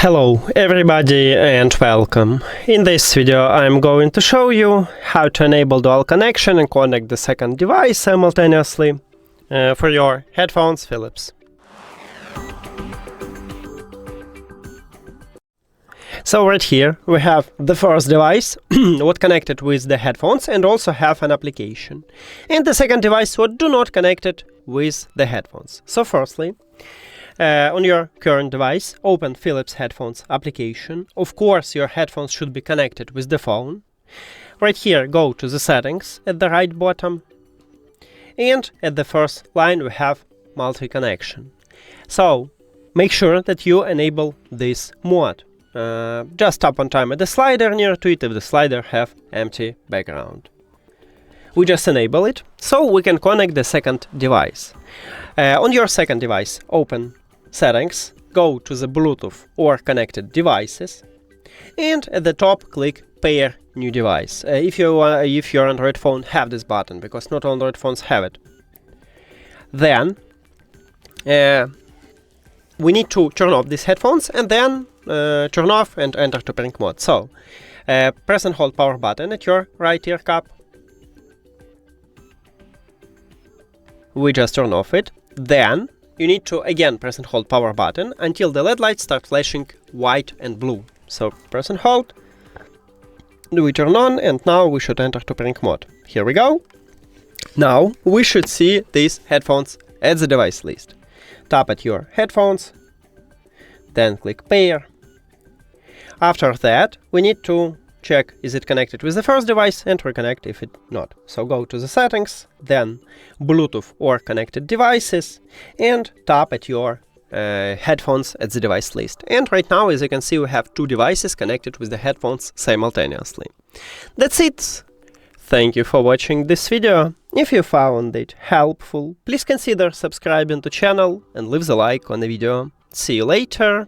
Hello everybody and welcome. In this video I'm going to show you how to enable dual connection and connect the second device simultaneously for your headphones Philips. So right here we have the first device what connected with the headphones and also have an application. And the second device what do not connected with the headphones. So firstly, on your current device, open Philips headphones application. Of course, your headphones should be connected with the phone. Right here, go to the settings at the right bottom. And at the first line, we have multi-connection. So, make sure that you enable this mode. Just tap one time at the slider near to it if the slider have empty background. We just enable it, so we can connect the second device. On your second device, open Settings, go to the Bluetooth or connected devices, and at the top click Pair New Device. If your Android phone have this button, because not all Android phones have it. Then we need to turn off these headphones and then turn off and enter to pairing mode. So press and hold power button at your right ear cup. We just turn off it. Then you need to again press and hold power button until the LED lights start flashing white and blue. So press and hold. We turn on and now we should enter to pairing mode. Here we go. Now we should see these headphones at the device list. Tap at your headphones, then click pair. After that we need to check is it connected with the first device and reconnect if it's not. So go to the settings, then Bluetooth or connected devices, and tap at your headphones at the device list. And right now, as you can see, we have two devices connected with the headphones simultaneously. That's it. Thank you for watching this video. If you found it helpful, please consider subscribing to the channel and leave the like on the video. See you later.